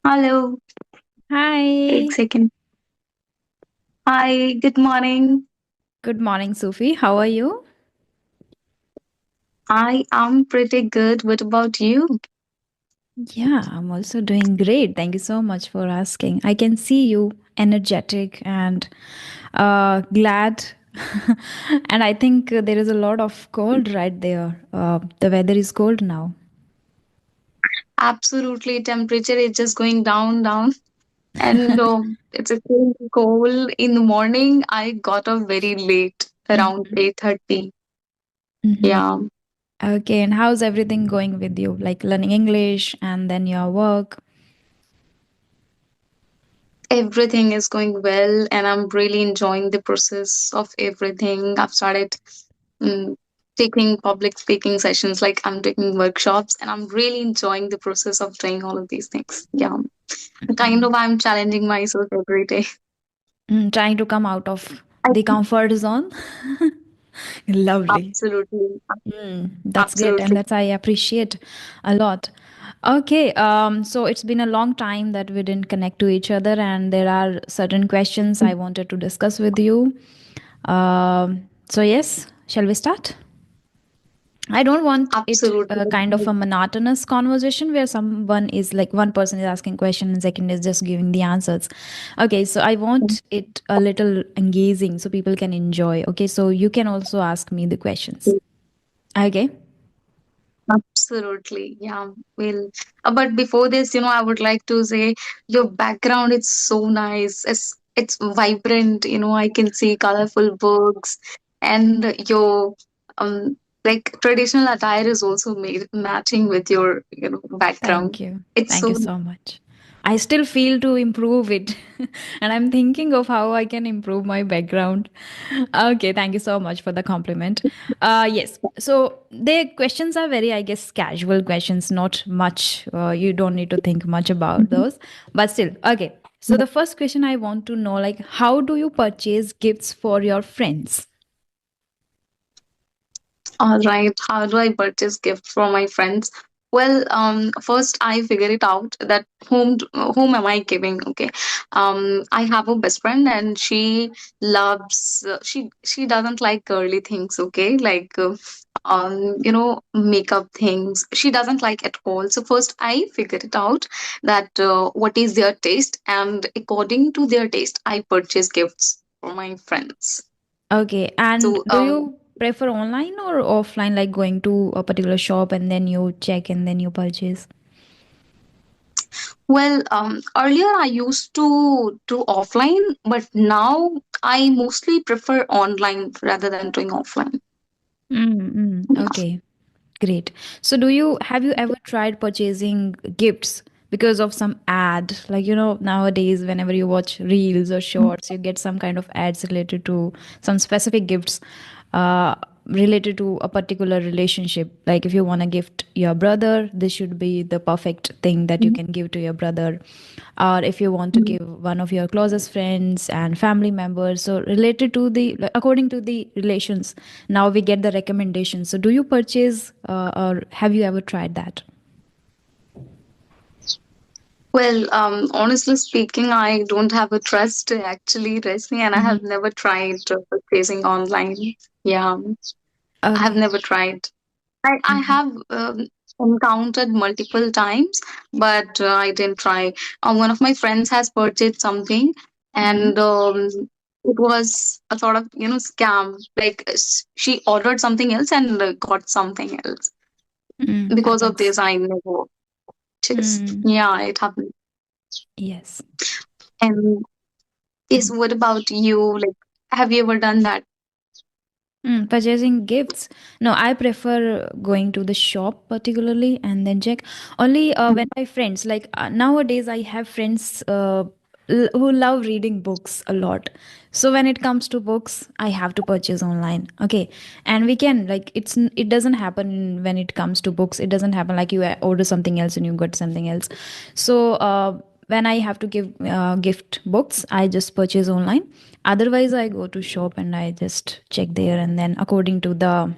Hello. Eight Hi. second. Hi. Good morning. Good morning, Sufi. How are you? I am pretty good. What about you? Yeah, I'm also doing great. Thank you so much for asking. I can see you energetic and glad. And I think there is a lot of cold right there. The weather is cold now. Absolutely. Temperature is just going down, down. And it's a cold in the morning. I got up very late, around Mhm. 8:30. Mhm. Yeah. Okay, and how's everything going with you? Like learning English and then your work? Everything is going well, and I'm really enjoying the process of everything. I've started mm, taking public speaking sessions, like I'm taking workshops, and I'm really enjoying the process of doing all of these things. Yeah. Kind of, Mhm. I'm challenging myself every day. Trying to come out of I the comfort zone. Lovely. absolutely, That's great, and absolutely. that's I appreciate a lot. Okay, so it's been a long time that we didn't connect to each other, and there are certain questions I wanted to discuss with you. So yes, shall we start? I don't want it kind of Absolutely. a monotonous conversation where someone is like one person is asking question and second is just giving the answers. Okay, so I want it a little engaging so people can enjoy. Okay, so you can also ask me the questions. Okay. Absolutely. Yeah. Well, but before this, I would like to say your background is so nice. It's vibrant. I can see colorful books, and your um like traditional attire is also made matching with your background. Thank you. It's Thank you so so much. I still feel to improve it. And I'm thinking of how I can improve my background. Okay, thank you so much for the compliment. Yes. So the questions are very, I guess, casual questions, not much. You don't need to think much about those. But still, okay. So the first question I want to know, like, how do you purchase gifts for your friends? all right. How do I purchase gifts for my friends? Well, first I figure it out that whom am I giving? Okay, I have a best friend and she loves she doesn't like girly things. Okay, like makeup things. She doesn't like at all. So first I figure it out that what is their taste, and according to their taste, I purchase gifts for my friends. Okay. And So do you prefer online or offline, like going to a particular shop and then you check and then you purchase? Well, earlier I used to do offline, but now I mostly prefer online rather than doing offline. Okay, great. So do you have you ever tried purchasing gifts because of some ad? Like, nowadays whenever you watch reels or shorts, you get some kind of ads related to some specific gifts uh related to a particular relationship. Like if you want to gift your brother, this should be the perfect thing that you can give to your brother. Or if you want to give one of your closest friends and family members, so related to the like, according to the relations, now we get the recommendations. So do you purchase or have you ever tried that? Well, honestly speaking, I don't have a trust actually, Resmi, and I Hmm. have never tried purchasing online. Yeah, I have Okay. never tried. I Mhm. have encountered multiple times, but I didn't try. One of my friends has purchased something, Mhm. and it was a sort of scam. Like she ordered something else and got something else. Because of Happens. this, I never purchased. Mm. Yeah, it happened. Yes. And yes, Mm. what about you? Like, have you ever done that? Purchasing gifts. No, I prefer going to the shop particularly and then check. Only when my friends, like nowadays, I have friends who love reading books a lot. So when it comes to books, I have to purchase online. Okay, and we can like it doesn't happen when it comes to books. It doesn't happen like you order something else and you got something else. So when I have to give gift books, I just purchase online. Otherwise, I go to shop and I just check there, and then according to the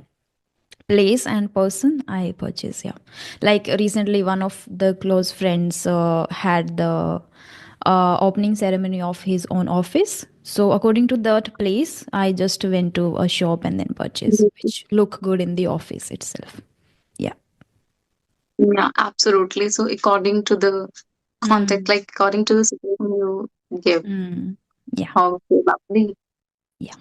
Place and person I purchase, yeah. Like recently, one of the close friends had the opening ceremony of his own office. So according to that place, I just went to a shop and then purchase, which look good in the office itself. Yeah. Yeah, absolutely. So according to the context, Mm. like according to the situation you give. Mm. Yeah. Okay, lovely. Yeah.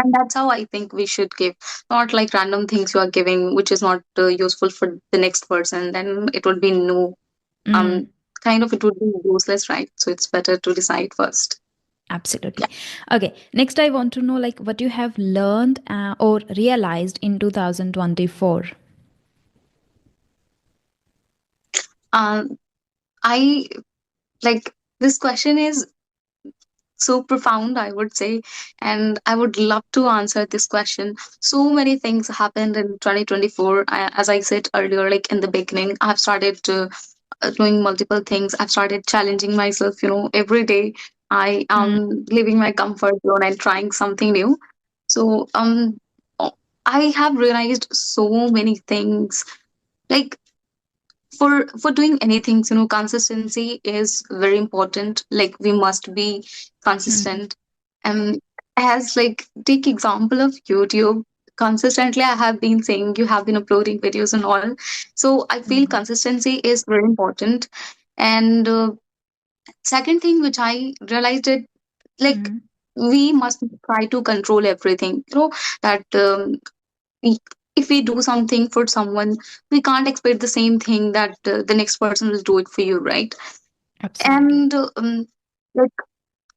And that's how I think we should give, not like random things you are giving, which is not useful for the next person. Then it would be no, Mm. um, kind of it would be useless, right? So it's better to decide first. Absolutely. Yeah. Okay. Next, I want to know like what you have learned or realized in 2024. Um, I like this question is so profound, I would say, and I would love to answer this question. So many things happened in 2024. As I said earlier, like in the beginning, I've started doing multiple things. I've started challenging myself, every day. I Mm. am leaving my comfort zone and trying something new. So, o- I have realized so many things. Like for doing anything, consistency is very important. Like we must be Mm. consistent. And as like take example of YouTube, consistently I have been saying you have been uploading videos and all. So I feel Mm. consistency is very important. And second thing which I realized it, like Mm. we must try to control everything, that we, if we do something for someone, we can't expect the same thing that the next person will do it for you, right? Absolutely. And like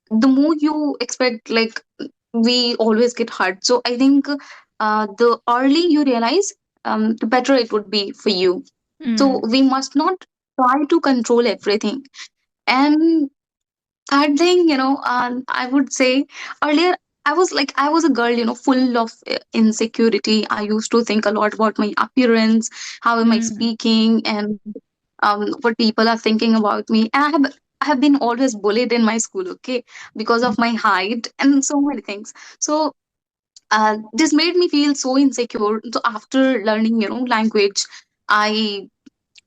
the more you expect, like we always get hurt. So I think the early you realize, the better it would be for you. So Mm. we must not try to control everything. And third thing, I would say earlier, I was a girl, full of insecurity. I used to think a lot about my appearance, how am I Mm. speaking, and what people are thinking about me. And I have been always bullied in my school, okay, because of my height and so many things. So this made me feel so insecure. So after learning, language, I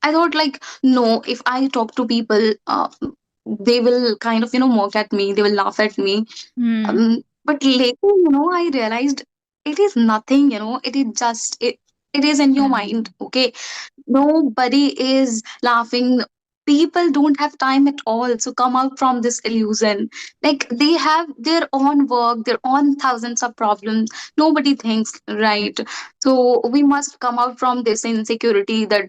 I thought like, no, if I talk to people, they will kind of, mock at me, they will laugh at me. Mm. But later, I realized it is nothing, it is just, it is in your mind, Mm. okay? Nobody is laughing. People don't have time at all. So come out from this illusion. Like they have their own work, their own thousands of problems. Nobody thinks, right? So we must come out from this insecurity that,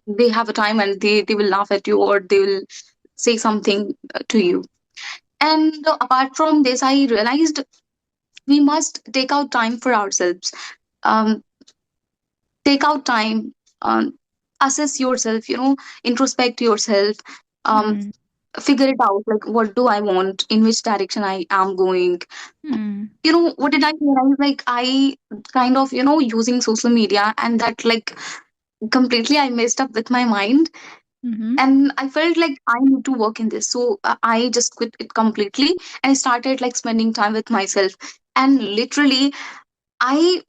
they have a time and they will laugh at you or they will say something to you. And apart from this, I realized we must take out time for ourselves. Um, take out time, assess yourself, introspect yourself, um, Mm. figure it out, like what do I want, in which direction I am going. Mm. What did I realize? Like I kind of, using social media, and that like completely I messed up with my mind. Mhm. And I felt like I need to work in this. So I just quit it completely and I started like spending time with myself. And literally, I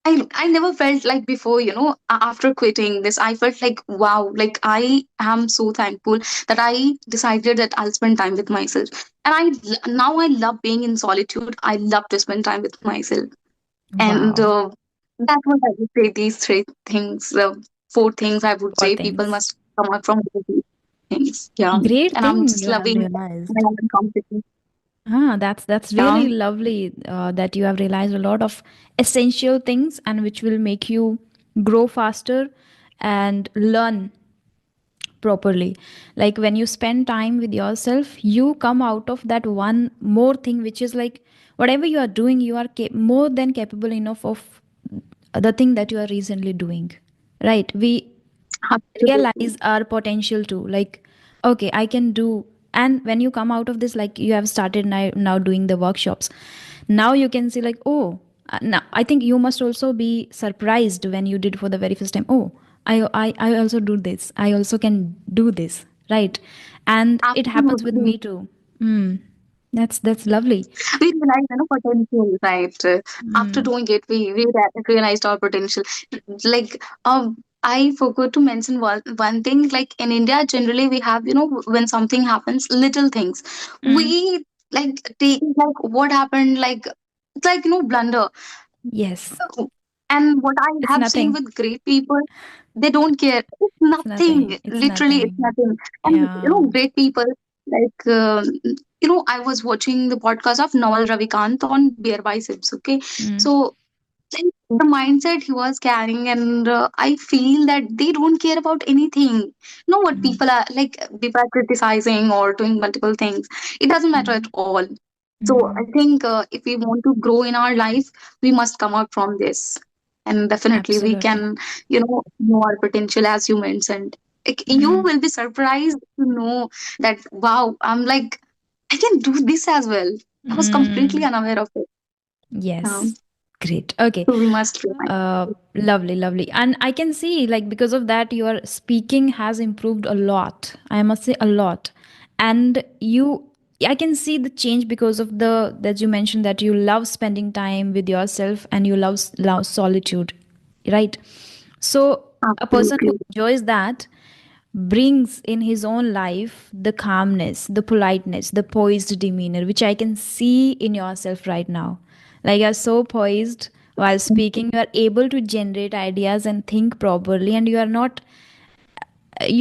I never felt like before, after quitting this, I felt like, wow, like I am so thankful that I decided that I'll spend time with myself. And now I love being in solitude. I love to spend time with myself. And Wow. that's what I would say, these three things, four things I would Four say people things. must come out from these things. Yeah. Great And I'm thing just you have loving my realized. own company. That's Yeah. really lovely that you have realized a lot of essential things and which will make you grow faster and learn properly. Like when you spend time with yourself, you come out of that one more thing, which is like whatever you are doing, you are more than capable enough of the thing that you are recently doing. Right? We Absolutely. realize our potential too, like okay, I can do. And when you come out of this, like you have started now doing the workshops, now you can see like, oh, now I think you must also be surprised when you did for the very first time, oh, I also do this, I also can do this, right? And it happens with Absolutely. me too. Mm. That's lovely. We realize, potential, right? After Mm. doing it, we realized our potential. Like, I forgot to mention one thing. Like in India, generally we have, when something happens, little things, Mm. we like take it like what happened, like it's like blunder. Yes. And what I It's have seen nothing. with great people, they don't care. It's It's nothing. nothing. It's Literally, it's nothing. nothing. And Yeah. great people like I was watching the podcast of Noel Ravikant on bare biceps. Okay, Mm. so like the mindset he was carrying, and I feel that they don't care about anything. What Mm. people are like, people are criticizing or doing multiple things. It doesn't matter at Mm. all. So I Mm. think if we want to grow in our life, we must come out from this, and definitely we Absolutely. can, know our potential, as you mentioned. Like, you Mm. will be surprised to know that wow, I'm like, I can do this as well. I was completely Mm. unaware of it. Yes. Great. Okay. So we must remind. Lovely, lovely. And I can see, like, because of that, your speaking has improved a lot. I must say, a lot. And I can see the change because of that you mentioned that you love spending time with yourself and you love solitude, right? So, a person who Absolutely. enjoys that brings in his own life the calmness, the politeness, the poised demeanor, which I can see in yourself right now. Like you're so poised while speaking, you are able to generate ideas and think properly, and you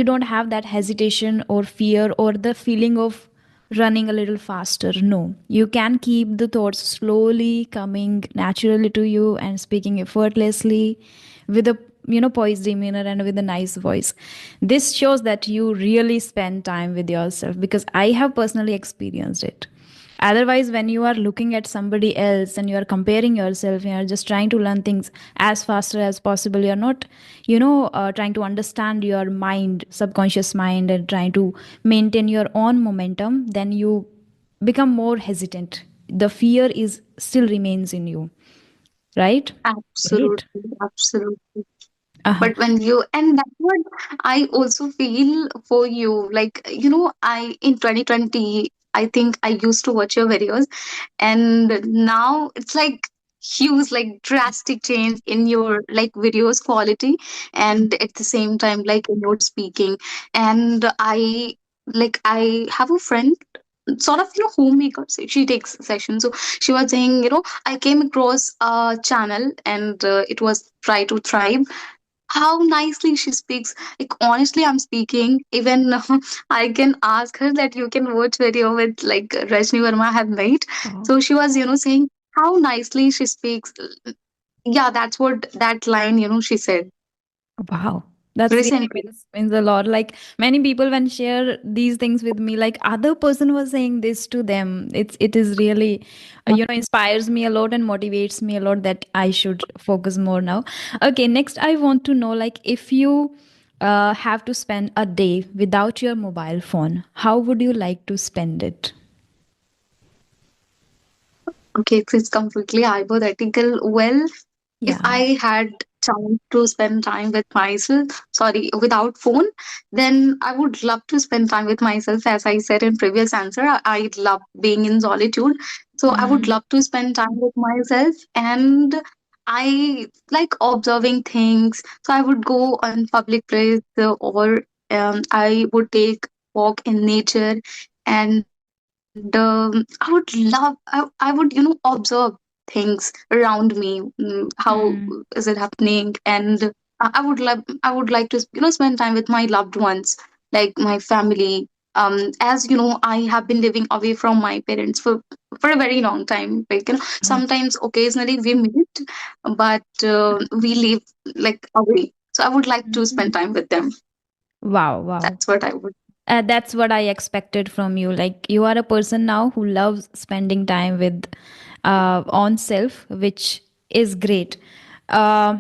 don't have that hesitation or fear or the feeling of running a little faster. No, you can keep the thoughts slowly coming naturally to you and speaking effortlessly with a poised demeanor and with a nice voice. This shows that you really spend time with yourself, because I have personally experienced it. Otherwise, when you are looking at somebody else and you are comparing yourself, you are just trying to learn things as faster as possible. You're not, trying to understand your mind, subconscious mind, and trying to maintain your own momentum. Then you become more hesitant. The fear is still remains in you, right? Great. Absolutely. Absolutely. Uh-huh. But when you, and that's what I also feel for you. Like, I in 2020, I think I used to watch your videos, and now it's like huge, like drastic change in your like videos quality, and at the same time, like in your speaking. And I have a friend, sort of, homemaker. So she takes sessions. So she was saying, I came across a channel, and it was Try to Thrive. How nicely she speaks. Like, honestly, I'm speaking. Even I can ask her that you can watch video with like Rajni Verma I have made. Oh. So she was, saying how nicely she speaks. Yeah, that's what that line, she said Wow. That's really recently. means a lot. Like many people when share these things with me, like other person was saying this to them. It is really inspires me a lot and motivates me a lot that I should focus more now. Okay, next I want to know, like, if you have to spend a day without your mobile phone, how would you like to spend it? Okay, it's completely hypothetical. Well, if Yeah. I had time to spend time with myself, sorry, without phone, then I would love to spend time with myself. As I said in previous answer, I love being in solitude. So I would Mm, love to spend time with myself, and I like observing things. So I would go on public place, or I would take walk in nature, and I would observe things around me. How mm, is it happening? And I would like to spend time with my loved ones, like my family. As you know, I have been living away from my parents for a very long time. Like, oh, sometimes occasionally we meet, but we live like away. So I would like to spend mm. time with them. Wow, wow. That's what I would. That's what I expected from you. Like you are a person now who loves spending time with on self, which is great. Uh,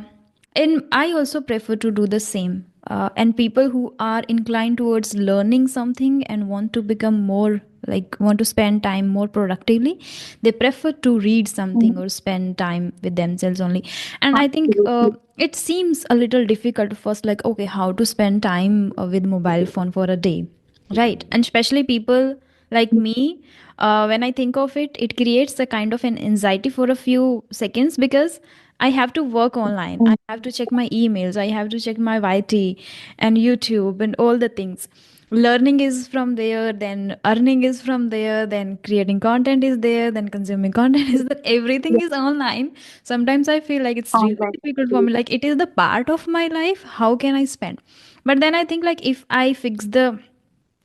and I also prefer to do the same. And people who are inclined towards learning something and want to become more, like want to spend time more productively, they prefer to read something or spend time with themselves only. And I think Absolutely. it seems a little difficult first, like, okay, how to spend time with mobile phone for a day, right? And especially people Like me, when I think of it, it creates a kind of an anxiety for a few seconds because I have to work online. I have to check my emails. I have to check my YT and YouTube and all the things. Learning is from there, then earning is from there, then creating content is there, then consuming content is there. Everything is online. Sometimes I feel like it's really Online. difficult for me. Like it is the part of my life. How can I spend? But then I think like if I fix the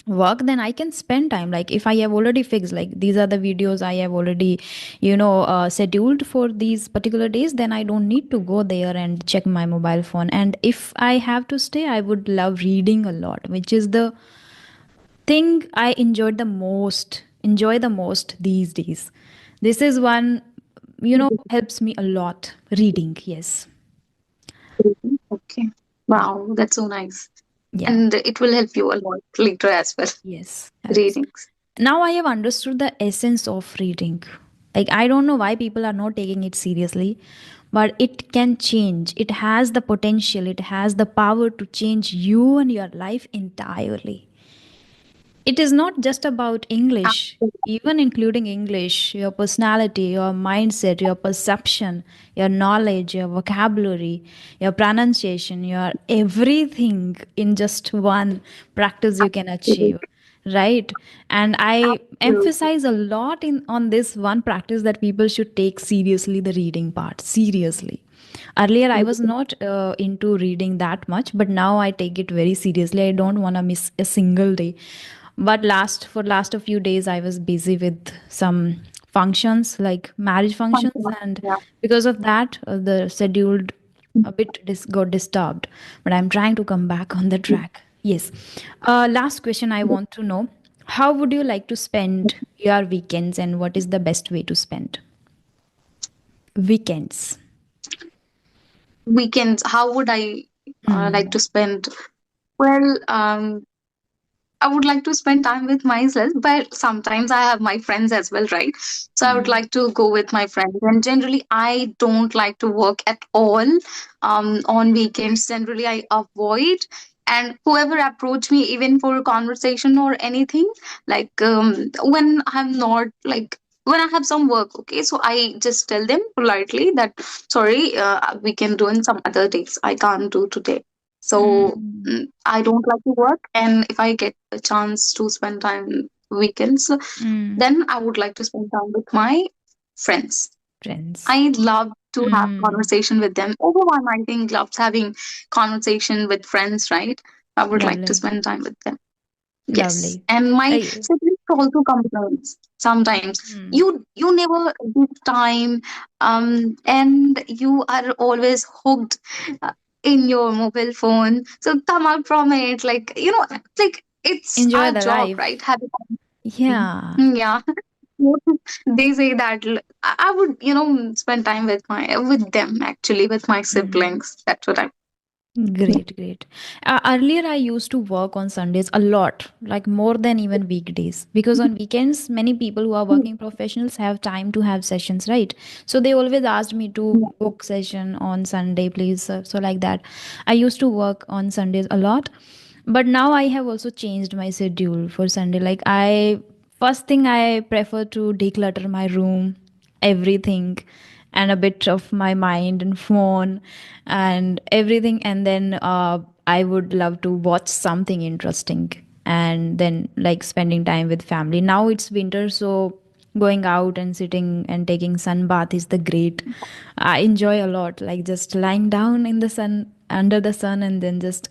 work, then I can spend time. Like if I have already fixed like these are the videos I have already scheduled for these particular days, then I don't need to go there and check my mobile phone. And if I have to stay, I would love reading a lot, which is the thing I enjoy the most these days. This is one, helps me a lot. Reading, yes. Okay. Yeah. Wow, that's so nice. Yeah. And it will help you a lot later as well. Yes, helps. Readings. Now I have understood the essence of reading. Like, I don't know why people are not taking it seriously, but it can change. It has the potential, it has the power to change you and your life entirely. It is not just about English, even including English, your personality, your mindset, your perception, your knowledge, your vocabulary, your pronunciation, your everything in just one practice you can achieve. Right. And I Absolutely. emphasize a lot in on this one practice that people should take seriously the reading part. Seriously. Earlier I was not into reading that much, but now I take it very seriously. I don't want to miss a single day. But last a few days I was busy with some functions, like marriage functions, and Yeah. because of that the scheduled a bit got disturbed. But I'm trying to come back on the track. Yes. Last question I want to know: how would you like to spend your weekends, and what is the best way to spend weekends? Weekends, how would I like Hmm. to spend? Well, I would like to spend time with myself, but sometimes I have my friends as well, right? So I would Hmm. like to go with my friends. And generally, I don't like to work at all on weekends. Generally, I avoid. And whoever approach me, even for a conversation or anything, like when I'm not like when I have some work, okay, so I just tell them politely that sorry, we can do in some other days. I can't do today. So Hmm. I don't like to work, and if I get a chance to spend time weekends, Hmm. then I would like to spend time with my friends. Friends. I love to have Hmm. conversation with them. Everyone, I think, loves having conversation with friends, right? I would like to Lovely. spend time with them. Yes, Lovely. and my I, siblings also complains sometimes. hmm. You never give time, and you are always hooked uh, in your mobile phone. So come out from it, like like it's Enjoy our the job, right? life. Having Yeah. yeah. They say that I would spend time with my with them actually with my Mm. siblings. That's what I. Great, great. Earlier, I used to work on Sundays a lot, like more than even weekdays, because on weekends, many people who are working professionals have time to have sessions, right? So they always asked me to book session on Sunday, please. So like that, I used to work on Sundays a lot, but now I have also changed my schedule for Sunday. Like I first thing I prefer to declutter my room, everything, and a bit of my mind and phone and everything, and then I would love to watch something interesting, and then like spending time with family. Now it's winter, so going out and sitting and taking sun bath is the great. I enjoy a lot, like just lying down in the sun, under the sun, and then just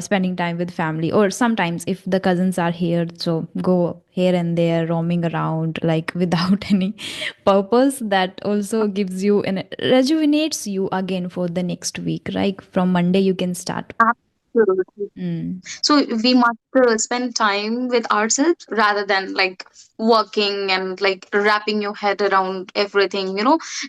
spending time with family. Or sometimes if the cousins are here, so go here and there roaming around like without any purpose. That also gives you and rejuvenates you again for the next week, right? From Monday you can start. Absolutely. Mm. So we must spend time with ourselves rather than like working and like wrapping your head around everything,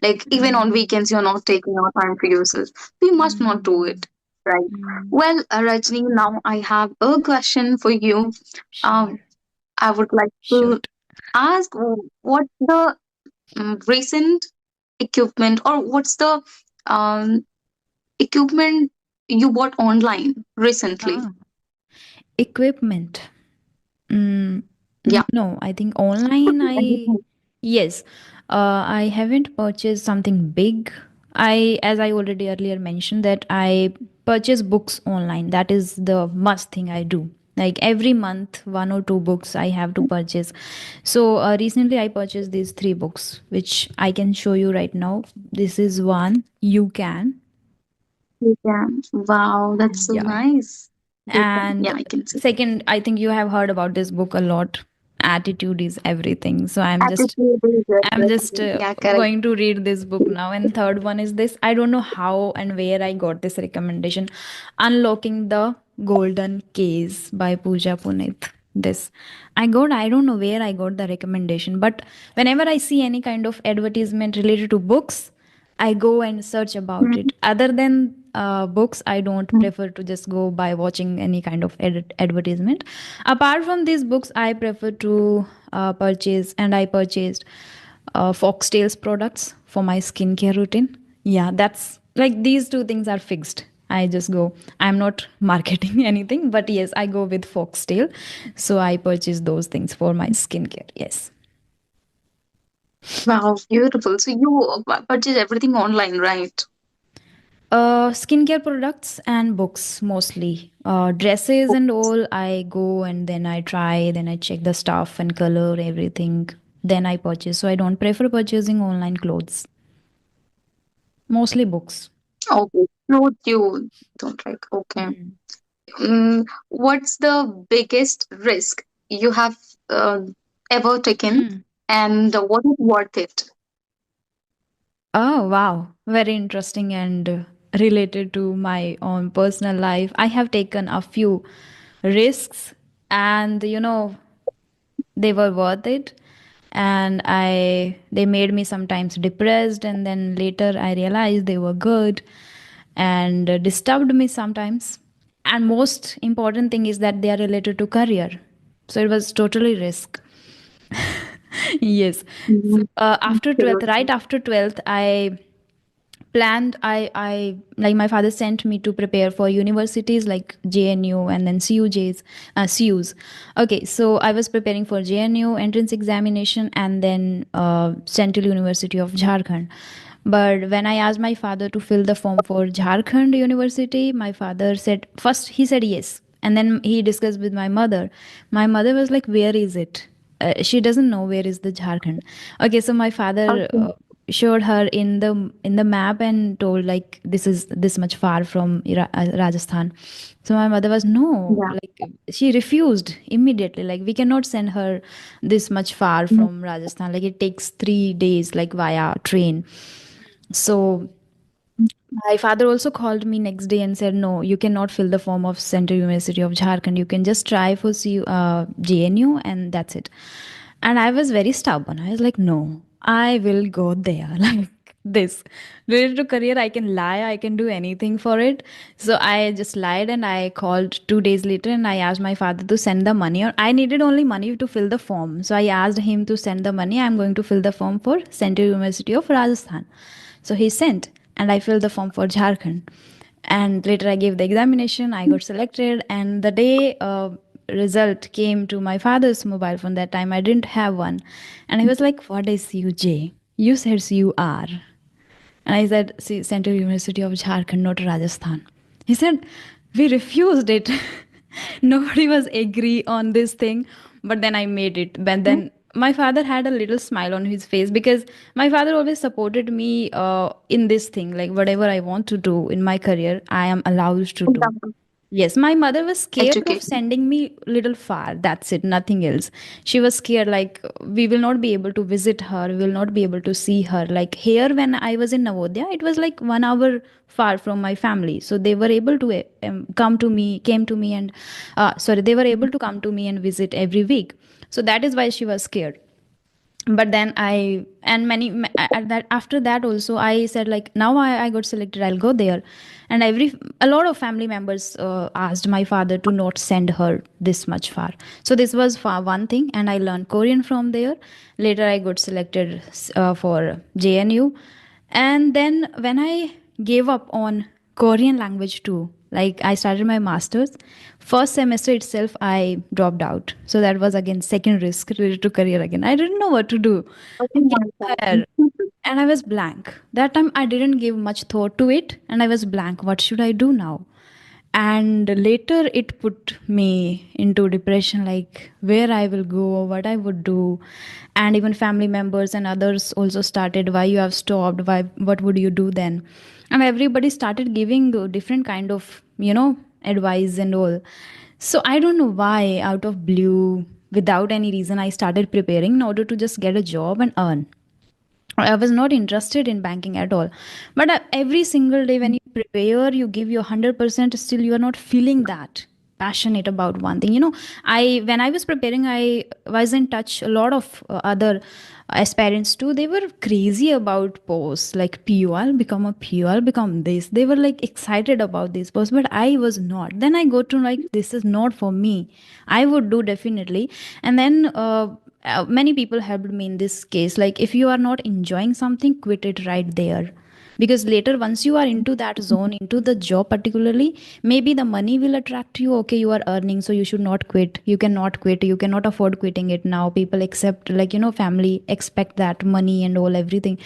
like even on Mm. weekends, you're not taking out time for yourself. We must not do Mm. it, right? Mm. Well, Rajni, now I have a question for you. Um, Sure. I would like to Should. ask what's the recent equipment or what's the um, equipment you bought online recently? Ah, equipment. Mm. Yeah. No, I think online I Everything. yes. I haven't purchased something big. As I already earlier mentioned, that I purchase books online. That is the must thing I do. Like every month, one or two books I have to purchase. So recently I purchased these three books, which I can show you right now. This is one, You Can. You can. Wow, that's so Yeah. nice. You can. Yeah, And I can see. second, I think you have heard about this book a lot. Attitude is everything. So Attitude is I'm just everything. Yeah, correct. going to read this book now. And third one is this. I don't know how and where I got this recommendation. Unlocking the Golden Case by Pooja Punit. This I don't know where I got the recommendation, but whenever I see any kind of advertisement related to books, I go and search about Mhm. it. Other than books, I don't prefer to just go by watching any kind of advertisement. Apart from these books, I prefer to purchase, and I purchased Foxtails products for my skincare routine. Yeah, that's like these two things are fixed. I just go. I'm not marketing anything, but yes, I go with Foxtail. So I purchase those things for my skincare. Yes. Wow, beautiful. So you purchase everything online, right? Skincare products and books mostly. Dresses and all, I go and then I try, then I check the stuff and color, everything. Then I purchase. So I don't prefer purchasing online clothes. Mostly books. Okay. Clothes you don't like. Okay. What's the biggest risk you have uh, ever taken, Mm. and what is worth it? Oh, wow. Very interesting and related to my own personal life. I have taken a few risks, and they were worth it. And they made me sometimes depressed, and then later I realized they were good, and disturbed me sometimes. And most important thing is that they are related to career. So it was totally risk. Yes. So Mhm. after 12th, right Absolutely. after 12th, I planned I like my father sent me to prepare for universities like JNU and then CUs. Okay, so I was preparing for JNU entrance examination and then Central University of Jharkhand. But when I asked my father to fill the form for Jharkhand University, my father said, first he said yes, and then he discussed with my mother. My mother was like, where is it? She doesn't know where is the Jharkhand. Okay, so my father Okay. showed her in the map and told like this is this much far from Rajasthan. So my mother was no, Yeah. like she refused immediately, like we cannot send her this much far Mhm. from Rajasthan, like it takes 3 days like via train. So my father also called me next day and said, no, you cannot fill the form of Central University of Jharkhand. You can just try for JNU and that's it. And I was very stubborn. I was like, no, I will go there. Like this. Related to career, I can lie, I can do anything for it. So I just lied and I called 2 days later and I asked my father to send the money. Or I needed only money to fill the form. So I asked him to send the money. I'm going to fill the form for Central University of Rajasthan. So he sent, and I filled the form for Jharkhand. And later I gave the examination, I got selected, and the day result came to my father's mobile phone. That time I didn't have one. And he was like, what is UJ? You said UR. And I said, see, Central University of Jharkhand, not Rajasthan. He said, we refused it. Nobody was agree on this thing. But then I made it. But then my father had a little smile on his face because my father always supported me in this thing. Like whatever I want to do in my career, I am allowed to do. Example. Yes, my mother was scared of Education. sending me little far. That's it, nothing else. She was scared like we will not be able to visit her, we will not be able to see her. Like here when I was in Navodaya, it was like 1 hour far from my family. So they were able to came to me and sorry, they were able to come to me and visit every week. So that is why she was scared. But then I and many at that after that also I said like now I got selected, I'll go there. And a lot of family members asked my father to not send her this much far. So this was one thing, and I learned Korean from there. Later I got selected for JNU. And then when I gave up on Korean language too, Like I started my masters. First semester itself, I dropped out. So that was again second risk related to career again. I didn't know what to do. Oh I my came God. there and I was blank. That time I didn't give much thought to it and I was blank. What should I do now? And later it put me into depression, like where I will go, what I would do. And even family members and others also started, why you have stopped, why, what would you do then? And everybody started giving different kind of, advice and all. So I don't know why, out of blue, without any reason, I started preparing in order to just get a job and earn. I was not interested in banking at all. But every single day when you prepare, you give your 100%, still you are not feeling that passionate about one thing. When I was preparing, I was in touch a lot of other aspirants too. They were crazy about posts like PU, I'll become a PU, I'll become this. They were like excited about this post, but I was not. Then I go to like, this is not for me. I would do definitely. And then many people helped me in this case, like if you are not enjoying something, quit it right there, because later once you are into that zone, into the job particularly, maybe the money will attract you. Okay, you are earning, so you should not quit. You cannot quit, you cannot afford quitting it now. People accept, like, family expect that money and all everything,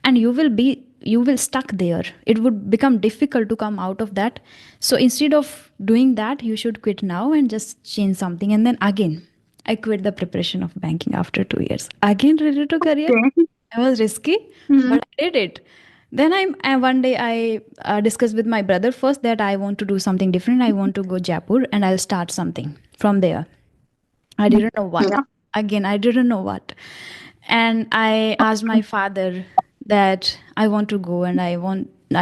and you will stuck there. It would become difficult to come out of that. So instead of doing that, you should quit now and just change something. And then again, I quit the preparation of banking after 2 years. Again, related to career. Okay. I was risky, Hmm. but I did it. Then one day I discussed with my brother first that I want to do something different. I want to go Jaipur and I'll start something from there. I didn't know what. Yeah. Again, I didn't know what. And I asked my father that I want to go and I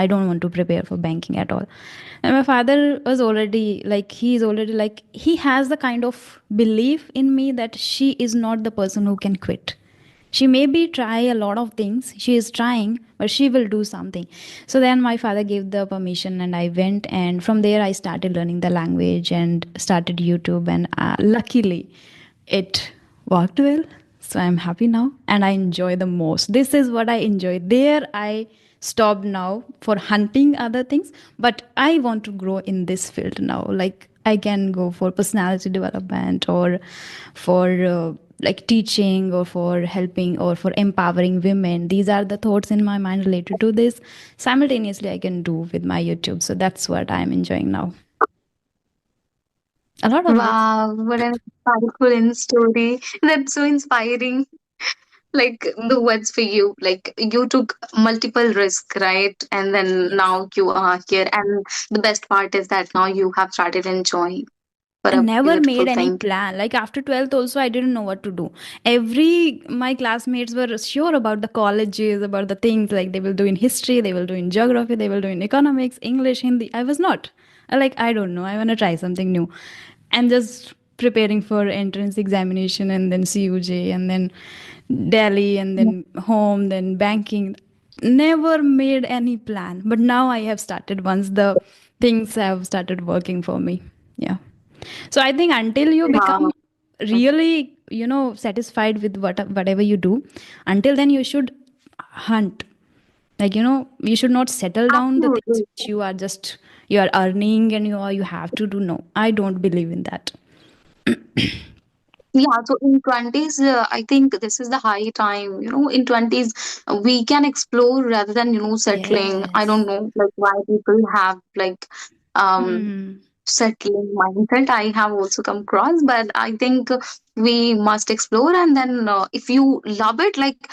don't want to prepare for banking at all. And my father was already like, he's already like, he has the kind of belief in me that she is not the person who can quit. She maybe try a lot of things, she is trying, but she will do something. So then my father gave the permission and I went, and from there I started learning the language and started YouTube, and luckily it worked well. So I'm happy now and I enjoy the most. This is what I enjoy. There I stopped now for hunting other things, but I want to grow in this field now. Like I can go for personality development, or for like teaching, or for helping, or for empowering women. These are the thoughts in my mind related to this. Simultaneously I can do with my YouTube. So that's what I'm enjoying now. A lot of this. Wow, what an insightful story. That's so inspiring. Like the words for you, like you took multiple risks, right? And then Yes. now you are here. And the best part is that now you have started enjoying for I a never beautiful made any thing. plan. Like after 12th also I didn't know what to do. Every my classmates were sure about the colleges, about the things, like they will do in history, they will do in geography, they will do in economics, English, Hindi. I was not. I don't know. I want to try something new. And just preparing for entrance examination and then CUJ and then Delhi and then home, then banking. Never made any plan. But now I have started once the things have started working for me. Yeah. So I think until you become Wow. really, satisfied with whatever you do, until then you should hunt. Like, you should not settle down the things Absolutely. which you are earning and you have to do. No, I don't believe in that. Yeah, so in 20s, I think this is the high time. In 20s, we can explore rather than, settling. I don't Yes. know, like why people have like um Hmm. settling mindset. I have also come across, but I think we must explore. And then if you love it, like,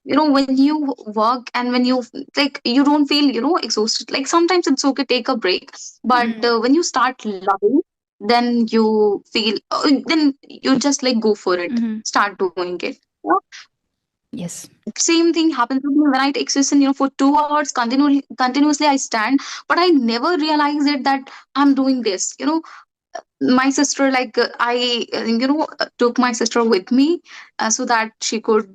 when you work and when you like, you don't feel, exhausted. Like sometimes it's okay, take a break. But Hmm. when you start loving, then you feel, then you just like go for it, Hmm. start doing it. Yes. Same thing happens with me when I take session, for 2 hours continuously I stand, but I never realize it that I'm doing this. My sister, like, took my sister with me, so that she could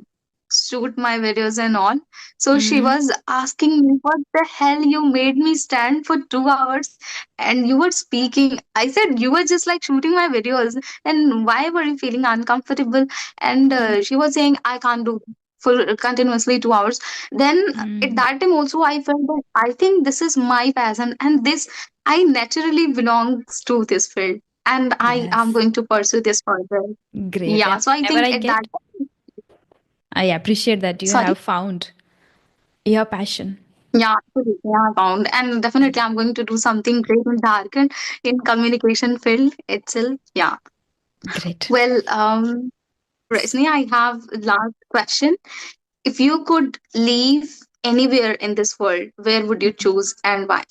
shoot my videos and all. So she Hmm. was asking me, what the hell, you made me stand for 2 hours and you were speaking. I said, you were just like shooting my videos, and why were you feeling uncomfortable? And she was saying, I can't do this. for continuously 2 hours, then at Mm, that time also I felt that I think this is my passion, and this I naturally belongs to this field, and I am yes. going to pursue this further. Great. Yeah, And so I whenever think I at that get, I appreciate that you sorry. have found your passion. Yeah, absolutely. Yeah, bound. And definitely I'm going to do something great in dark and in communication field itself. Yeah. Great. Well, Resni, I have last question. If you could live anywhere in this world, where would you Mhm. choose and why?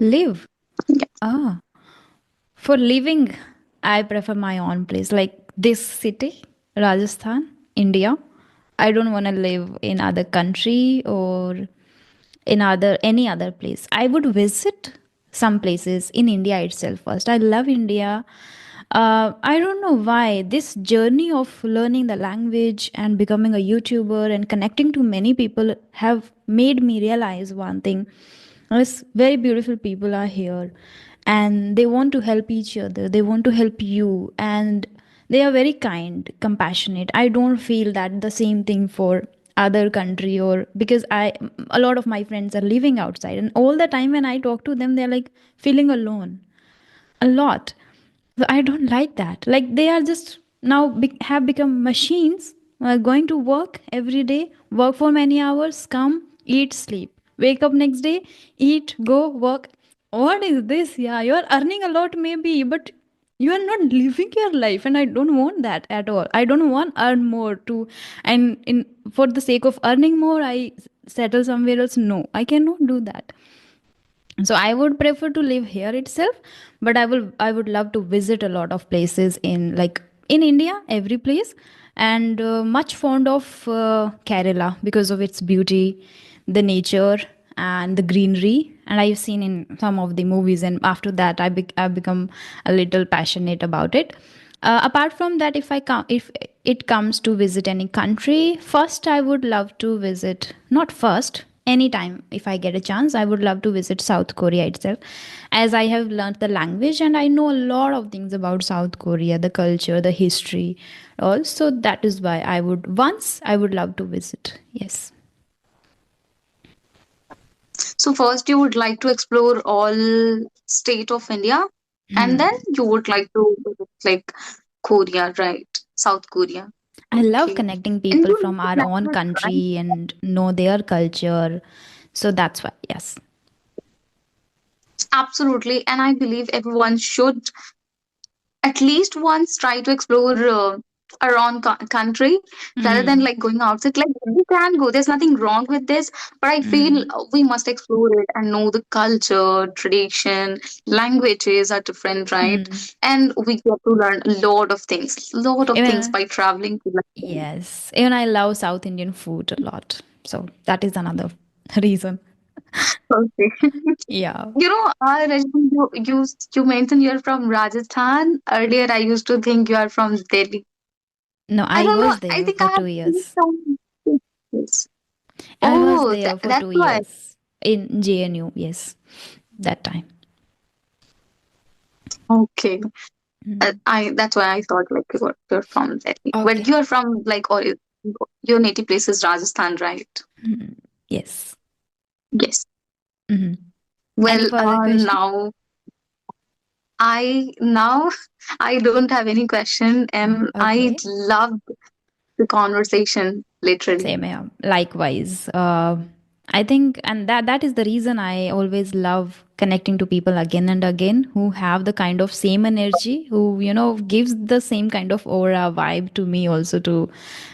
Live. Yeah. Ah, for living, I prefer my own place, like this city, Rajasthan, India. I don't want to live in other country or in other any other place. I would visit some places in India itself first. I love India. I don't know why this journey of learning the language and becoming a YouTuber and connecting to many people have made me realize one thing. Yes, very beautiful people are here and they want to help each other. They want to help you and they are very kind, compassionate. I don't feel that the same thing for other country or because a lot of my friends are living outside and all the time when I talk to them they're like feeling alone a lot. So I don't like that. Like they are just now have become machines, going to work every day, work for many hours, come, eat, sleep, wake up next day, eat, go, work. What is this? Yeah, you are earning a lot maybe, but you are not living your life, and I don't want that at all. I don't want earn more to, and in for the sake of earning more, I settle somewhere else. No, I cannot do that. So I would prefer to live here itself, but I would love to visit a lot of places in like in India, every place, and much fond of Kerala because of its beauty, the nature, and the greenery. And I've seen in some of the movies, and after that I've become a little passionate about it. Apart from that, if it comes to visit any country, first I would love to visit, not first, anytime if I get a chance, I would love to visit South Korea itself, as I have learned the language and I know a lot of things about South Korea, the culture, the history. Also, that is why I would love to visit. Yes. So first you would like to explore all state of India, and then Hmm. you would like to visit, like Korea, right? South Korea. I love Okay. connecting And people you from our like own that, right? country and know their culture. So that's why, yes. Absolutely. And I believe everyone should at least once try to explore around country rather than Mm. like going outside. Like we can go, there's nothing wrong with this, but I feel Mm. we must explore it and know the culture, tradition, languages are different, right? Mm. And we get to learn a lot of things Even by traveling to London. yes, even I love South Indian food a lot. So that is another reason. Okay. Yeah. Rajni, you mentioned you're from Rajasthan. Earlier, I used to think you are from Delhi. No, I I don't know. was I there think for I have two seen years. some pictures. I was Oh, there for that's two why. years in JNU. Yes, that time. Okay. Mm. I That's why I thought like you're from Delhi. But Okay. you're from like or your native place is Rajasthan, right? Mm. Yes. Yes. Hmm. Any Well, further question? now I don't have any question, and I Okay. loved the conversation literally. Same here. Likewise. I think, and that is the reason I always love connecting to people again and again who have the kind of same energy, who gives the same kind of aura vibe to me also to,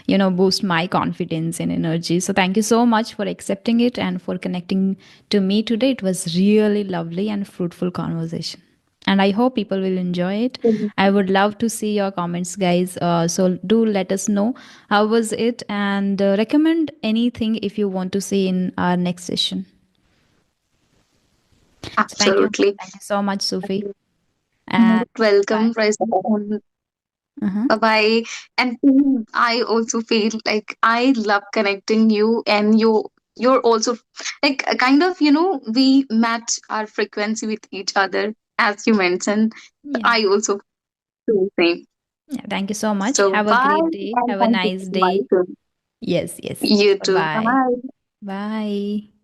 boost my confidence and energy. So thank you so much for accepting it and for connecting to me today. It was really lovely and fruitful conversation, and I hope people will enjoy it. I would love to see your comments, guys. So do let us know how was it, and recommend anything if you want to see in our next session. So Absolutely. thank you so much, Sufi, and Most welcome, bye. Faisal. Uh-huh. Bye bye. And I also feel like I love connecting you, and you're also like kind of we match our frequency with each other as you mentioned. Yeah. I also feel the same. Yeah, thank you so much. So Have a bye, great day. and Have a thank you nice for day. inviting. Yes, yes. You too. Bye-bye. Bye. Bye.